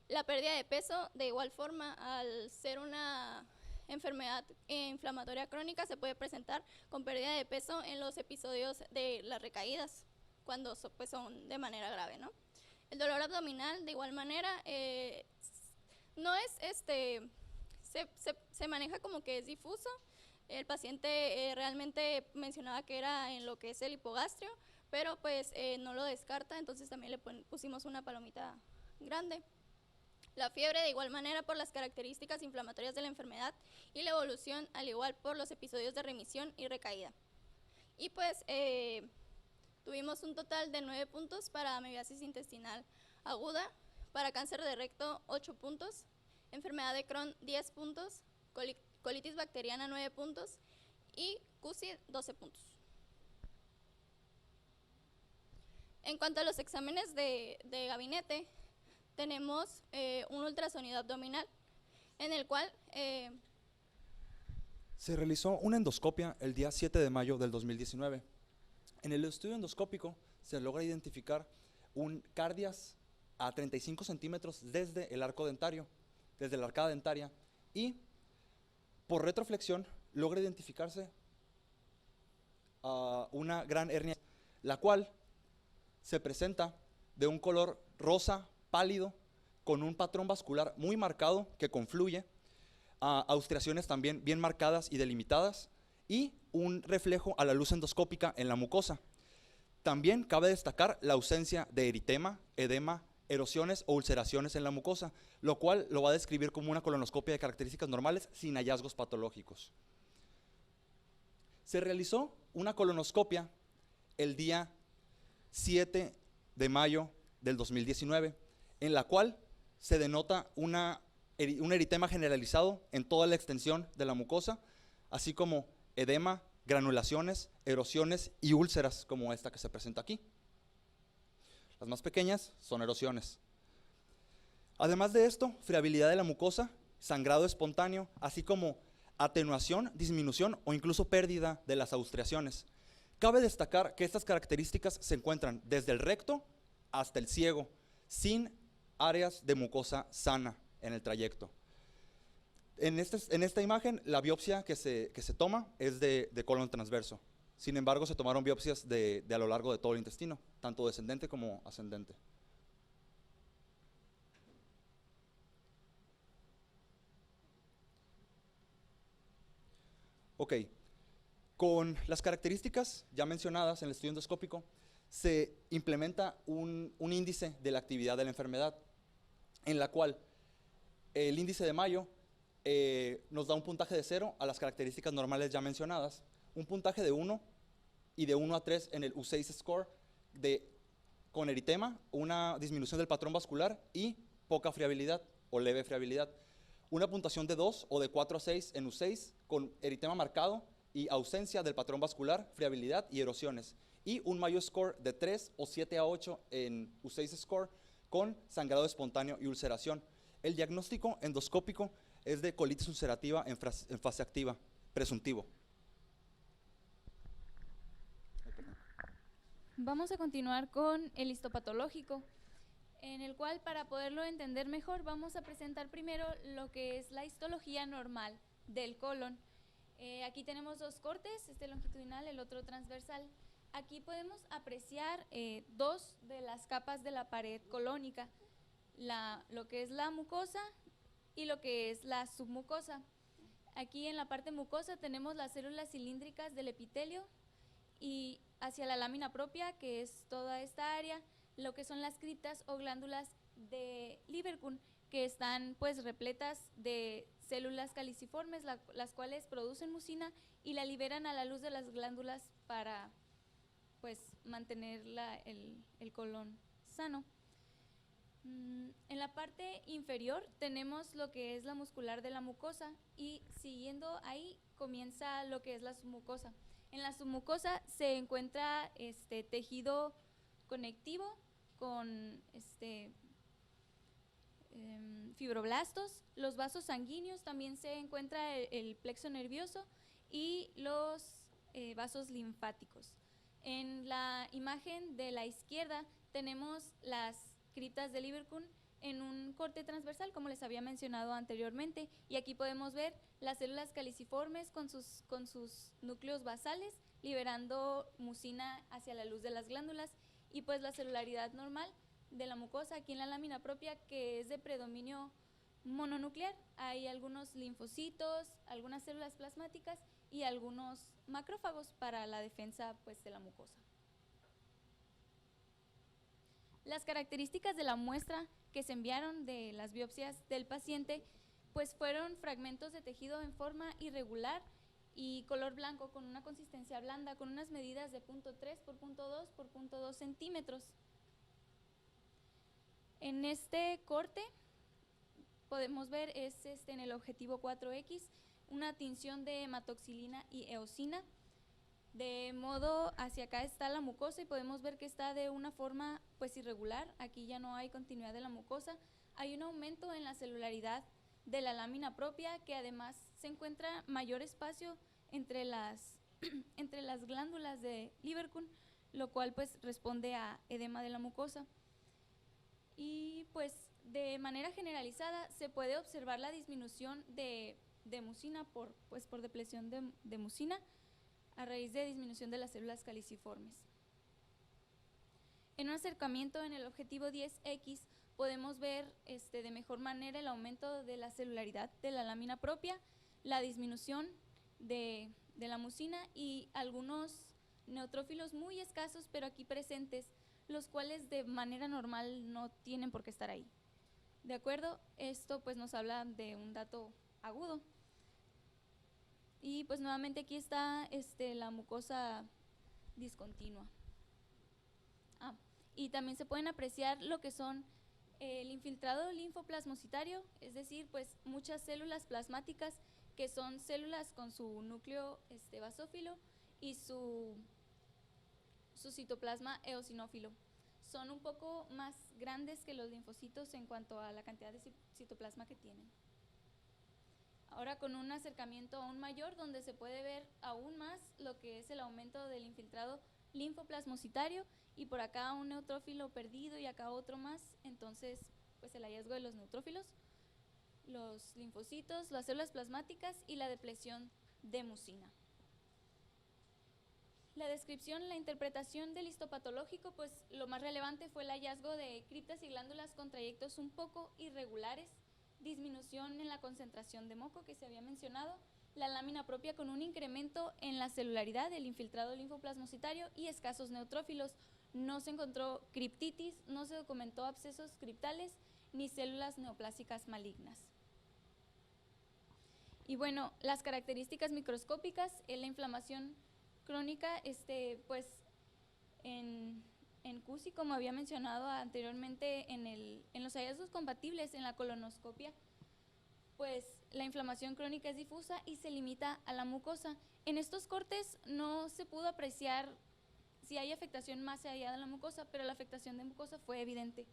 La pérdida de peso, de igual forma, al ser una enfermedad inflamatoria crónica, se puede presentar con pérdida de peso en los episodios de las recaídas, cuando pues son de manera grave, ¿no? El dolor abdominal, de igual manera, no es se maneja como que es difuso. El paciente realmente mencionaba que era en lo que es el hipogastrio, pero pues no lo descarta, entonces también le pusimos una palomita grande. La fiebre, de igual manera, por las características inflamatorias de la enfermedad y la evolución, al igual por los episodios de remisión y recaída. Y pues tuvimos un total de 9 puntos para amebiasis intestinal aguda, para cáncer de recto 8 puntos, enfermedad de Crohn 10 puntos, colitis bacteriana 9 puntos y CUSI 12 puntos. En cuanto a los exámenes de gabinete, tenemos un ultrasonido abdominal en el cual se realizó una endoscopia el día 7 de mayo del 2019. En el estudio endoscópico se logra identificar un cardias a 35 centímetros desde el arco dentario, desde la arcada dentaria, y por retroflexión logra identificarse una gran hernia, la cual se presenta de un color rosa pálido con un patrón vascular muy marcado que confluye, austriaciones también bien marcadas y delimitadas y un reflejo a la luz endoscópica en la mucosa. También cabe destacar la ausencia de eritema, edema, erosiones o ulceraciones en la mucosa, lo cual lo va a describir como una colonoscopia de características normales sin hallazgos patológicos. Se realizó una colonoscopia el día 7 de mayo del 2019, en la cual se denota un eritema generalizado en toda la extensión de la mucosa, así como edema, granulaciones, erosiones y úlceras como esta que se presenta aquí. Las más pequeñas son erosiones. Además de esto, friabilidad de la mucosa, sangrado espontáneo, así como atenuación, disminución o incluso pérdida de las austriaciones. Cabe destacar que estas características se encuentran desde el recto hasta el ciego, sin áreas de mucosa sana en el trayecto. En esta imagen, la biopsia que se toma es de colon transverso. Sin embargo, se tomaron biopsias de a lo largo de todo el intestino, tanto descendente como ascendente. Ok, con las características ya mencionadas en el estudio endoscópico, se implementa un índice de la actividad de la enfermedad, en la cual el índice de Mayo nos da un puntaje de 0 a las características normales ya mencionadas, un puntaje de 1 y de 1 a 3 en el U6 score con eritema, una disminución del patrón vascular y poca friabilidad o leve friabilidad. Una puntuación de 2 o de 4 a 6 en U6 con eritema marcado y ausencia del patrón vascular, friabilidad y erosiones. Y un Mayo score de 3 o 7 a 8 en U6 score con sangrado espontáneo y ulceración. El diagnóstico endoscópico es de colitis ulcerativa en fase activa, presuntivo. Vamos a continuar con el histopatológico, en el cual, para poderlo entender mejor, vamos a presentar primero lo que es la histología normal del colon. Aquí tenemos dos cortes, este longitudinal, el otro transversal. Aquí podemos apreciar dos de las capas de la pared colónica, lo que es la mucosa y lo que es la submucosa. Aquí en la parte mucosa tenemos las células cilíndricas del epitelio y hacia la lámina propia, que es toda esta área, lo que son las criptas o glándulas de Lieberkühn, que están pues repletas de células caliciformes, las cuales producen mucina y la liberan a la luz de las glándulas para pues mantener el colon sano. En la parte inferior tenemos lo que es la muscular de la mucosa y siguiendo ahí comienza lo que es la submucosa. En la submucosa se encuentra tejido conectivo con fibroblastos, los vasos sanguíneos, también se encuentra el plexo nervioso y los vasos linfáticos. En la imagen de la izquierda tenemos las criptas de Lieberkühn en un corte transversal, como les había mencionado anteriormente, y aquí podemos ver las células caliciformes con sus núcleos basales, liberando mucina hacia la luz de las glándulas, y pues la celularidad normal de la mucosa aquí en la lámina propia, que es de predominio mononuclear. Hay algunos linfocitos, algunas células plasmáticas y algunos macrófagos para la defensa pues, de la mucosa. Las características de la muestra que se enviaron de las biopsias del paciente pues fueron fragmentos de tejido en forma irregular y color blanco con una consistencia blanda, con unas medidas de 0.3 por 0.2 por 0.2 centímetros. En este corte podemos ver en el objetivo 4X una tinción de hematoxilina y eosina. De modo hacia acá está la mucosa y podemos ver que está de una forma pues irregular. Aquí ya no hay continuidad de la mucosa. Hay un aumento en la celularidad de la lámina propia, que además se encuentra mayor espacio entre las glándulas de Lieberkühn, lo cual pues responde a edema de la mucosa. Y pues de manera generalizada se puede observar la disminución de mucina por depresión de mucina a raíz de disminución de las células caliciformes. En un acercamiento en el objetivo 10X podemos ver de mejor manera el aumento de la celularidad de la lámina propia, la disminución de la mucina y algunos neutrófilos muy escasos pero aquí presentes, los cuales de manera normal no tienen por qué estar ahí. ¿De acuerdo? Esto pues nos habla de un dato agudo. Y pues nuevamente aquí está la mucosa discontinua. Y también se pueden apreciar lo que son el infiltrado linfoplasmocitario, es decir, pues muchas células plasmáticas que son células con su núcleo basófilo y su citoplasma eosinófilo. Son un poco más grandes que los linfocitos en cuanto a la cantidad de citoplasma que tienen. Ahora con un acercamiento aún mayor, donde se puede ver aún más lo que es el aumento del infiltrado linfoplasmocitario y por acá un neutrófilo perdido y acá otro más, entonces pues el hallazgo de los neutrófilos, los linfocitos, las células plasmáticas y la depresión de mucina. La descripción, la interpretación del histopatológico, pues lo más relevante fue el hallazgo de criptas y glándulas con trayectos un poco irregulares, disminución en la concentración de moco que se había mencionado, la lámina propia con un incremento en la celularidad del infiltrado linfoplasmocitario y escasos neutrófilos. No se encontró criptitis, no se documentó abscesos criptales ni células neoplásicas malignas. Y bueno, las características microscópicas en la inflamación crónica, pues en CUSI, como había mencionado anteriormente, en los hallazgos compatibles en la colonoscopia, pues la inflamación crónica es difusa y se limita a la mucosa. En estos cortes no se pudo apreciar si hay afectación más allá de la mucosa, pero la afectación de mucosa fue evidente.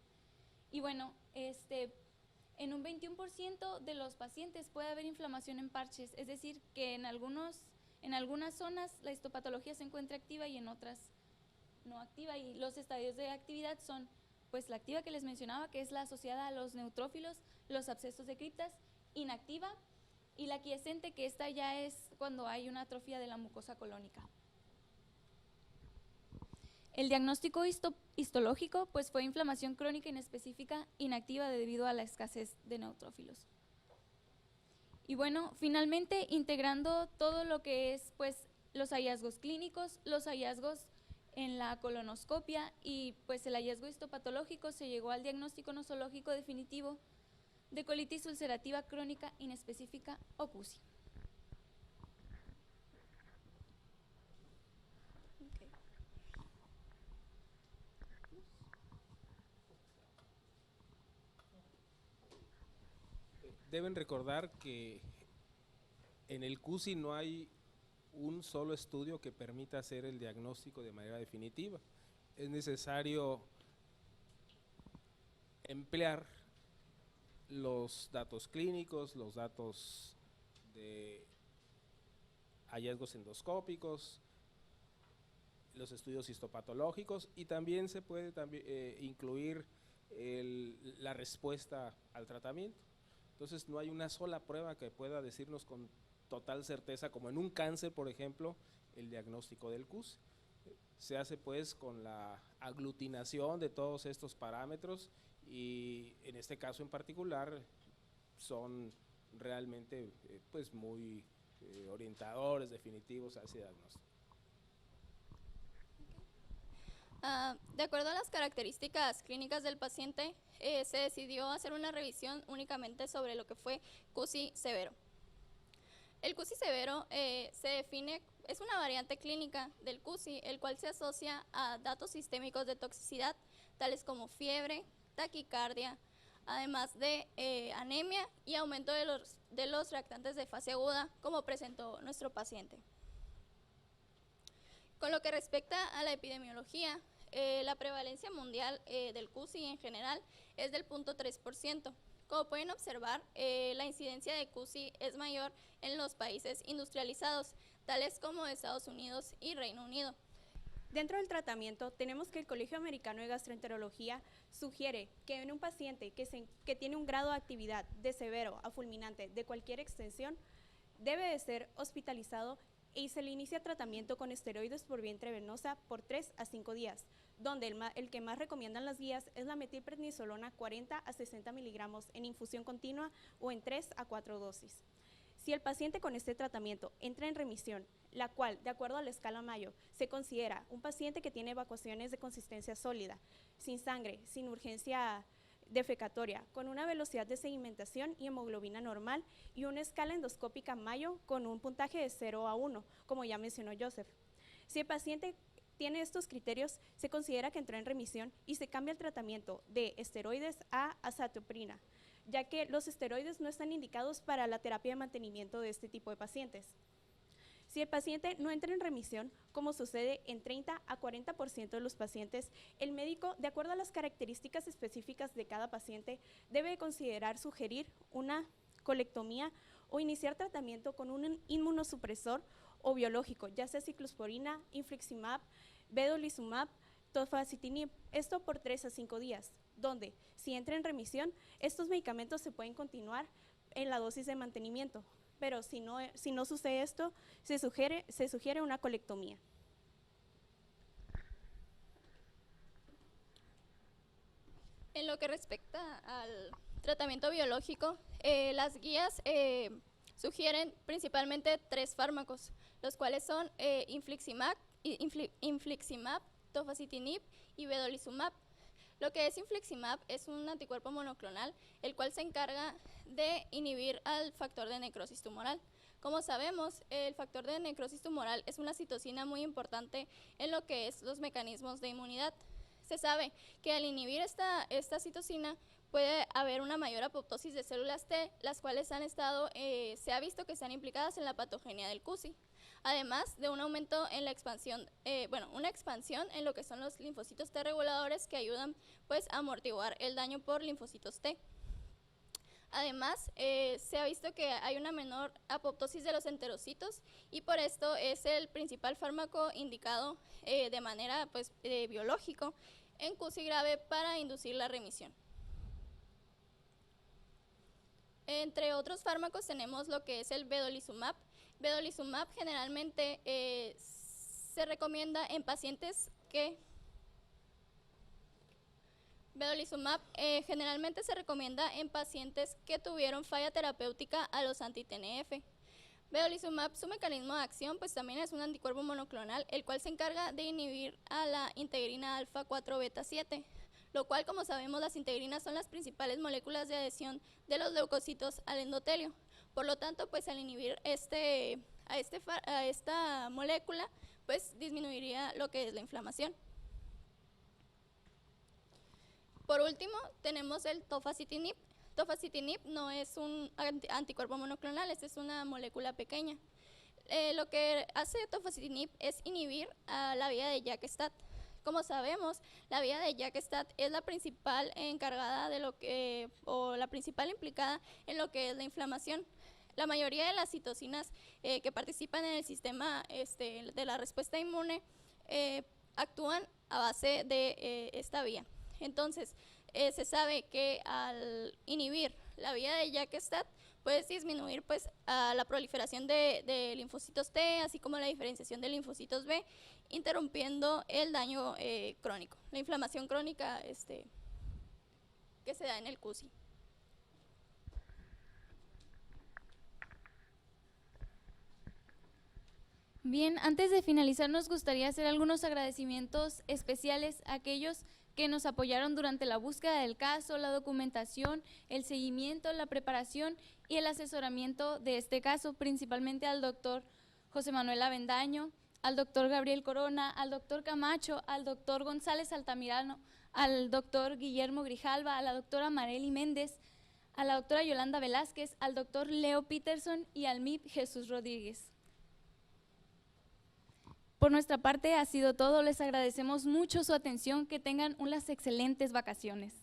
Y bueno, en un 21% de los pacientes puede haber inflamación en parches, es decir, que en algunas zonas la histopatología se encuentra activa y en otras no activa, y los estadios de actividad son pues la activa que les mencionaba, que es la asociada a los neutrófilos, los abscesos de criptas, inactiva, y la quiescente, que esta ya es cuando hay una atrofia de la mucosa colónica. El diagnóstico histológico pues fue inflamación crónica inespecífica inactiva debido a la escasez de neutrófilos. Y bueno, finalmente integrando todo lo que es pues los hallazgos clínicos, los hallazgos en la colonoscopia y pues el hallazgo histopatológico, se llegó al diagnóstico nosológico definitivo de colitis ulcerativa crónica inespecífica o CUSI. deben recordar que en el CUSI no hay un solo estudio que permita hacer el diagnóstico de manera definitiva. Es necesario emplear los datos clínicos, los datos de hallazgos endoscópicos, los estudios histopatológicos, y también se puede incluir la respuesta al tratamiento. Entonces no hay una sola prueba que pueda decirnos con total certeza, como en un cáncer, por ejemplo, el diagnóstico del CUSI. Se hace pues con la aglutinación de todos estos parámetros, y en este caso en particular son realmente pues muy orientadores, definitivos a ese diagnóstico. De acuerdo a las características clínicas del paciente, se decidió hacer una revisión únicamente sobre lo que fue CUSI severo. El CUSI severo se define, es una variante clínica del CUSI, el cual se asocia a datos sistémicos de toxicidad, tales como fiebre, taquicardia, además de anemia y aumento de los reactantes de fase aguda, como presentó nuestro paciente. Con lo que respecta a la epidemiología, la prevalencia mundial del CUSI en general es del 0.3%. Como pueden observar, la incidencia de CUSI es mayor en los países industrializados, tales como Estados Unidos y Reino Unido. Dentro del tratamiento, tenemos que el Colegio Americano de Gastroenterología sugiere que en un paciente que tiene un grado de actividad de severo a fulminante de cualquier extensión, debe de ser hospitalizado y se le inicia tratamiento con esteroides por vía intravenosa por 3 a 5 días, donde el que más recomiendan las guías es la metilprednisolona 40 a 60 miligramos en infusión continua o en 3 a 4 dosis. Si el paciente con este tratamiento entra en remisión, la cual, de acuerdo a la escala Mayo, se considera un paciente que tiene evacuaciones de consistencia sólida, sin sangre, sin urgencia defecatoria, con una velocidad de sedimentación y hemoglobina normal y una escala endoscópica Mayo con un puntaje de 0 a 1, como ya mencionó Joseph. Si el paciente tiene estos criterios, se considera que entró en remisión y se cambia el tratamiento de esteroides a azatioprina, ya que los esteroides no están indicados para la terapia de mantenimiento de este tipo de pacientes. Si el paciente no entra en remisión, como sucede en 30 a 40% de los pacientes, el médico, de acuerdo a las características específicas de cada paciente, debe considerar sugerir una colectomía o iniciar tratamiento con un inmunosupresor o biológico, ya sea ciclosporina, infliximab, vedolizumab, tofacitinib, esto por 3 a 5 días, donde si entra en remisión, estos medicamentos se pueden continuar en la dosis de mantenimiento. Pero si no sucede esto, se sugiere una colectomía. En lo que respecta al tratamiento biológico, las guías sugieren principalmente 3 fármacos, los cuales son infliximab, tofacitinib y vedolizumab. Lo que es infliximab es un anticuerpo monoclonal, el cual se encarga de inhibir al factor de necrosis tumoral. Como sabemos, el factor de necrosis tumoral es una citocina muy importante en lo que es los mecanismos de inmunidad. Se sabe que al inhibir esta citocina puede haber una mayor apoptosis de células T, las cuales se ha visto que están implicadas en la patogenia del CUSI. Además de un aumento en la expansión, una expansión en lo que son los linfocitos T reguladores que ayudan pues a amortiguar el daño por linfocitos T. Además, se ha visto que hay una menor apoptosis de los enterocitos y por esto es el principal fármaco indicado de manera biológico en CUSI grave para inducir la remisión. Entre otros fármacos tenemos lo que es el vedolizumab. Vedolizumab generalmente se recomienda en pacientes que tuvieron falla terapéutica a los anti-TNF. Vedolizumab, su mecanismo de acción pues también es un anticuerpo monoclonal, el cual se encarga de inhibir a la integrina alfa 4 beta 7, lo cual, como sabemos, las integrinas son las principales moléculas de adhesión de los leucocitos al endotelio. Por lo tanto, pues al inhibir a esta molécula, pues disminuiría lo que es la inflamación. Por último, tenemos el tofacitinib. tofacitinib no es un anticuerpo monoclonal, es una molécula pequeña. Lo que hace tofacitinib es inhibir a la vía de JAK-STAT. Como sabemos, la vía de JAK-STAT es la principal encargada de o la principal implicada en lo que es la inflamación. La mayoría de las citocinas que participan en el sistema de la respuesta inmune actúan a base de esta vía. Entonces, se sabe que al inhibir la vía de JAK-STAT puedes disminuir pues a la proliferación de linfocitos T, así como la diferenciación de linfocitos B, interrumpiendo el daño crónico, la inflamación crónica que se da en el CUSI. Bien, antes de finalizar nos gustaría hacer algunos agradecimientos especiales a aquellos que nos apoyaron durante la búsqueda del caso, la documentación, el seguimiento, la preparación y el asesoramiento de este caso, principalmente al doctor José Manuel Avendaño, al doctor Gabriel Corona, al doctor Camacho, al doctor González Altamirano, al doctor Guillermo Grijalva, a la doctora Marely Méndez, a la doctora Yolanda Velázquez, al doctor Leo Peterson y al MIP Jesús Rodríguez. Por nuestra parte ha sido todo, les agradecemos mucho su atención, que tengan unas excelentes vacaciones.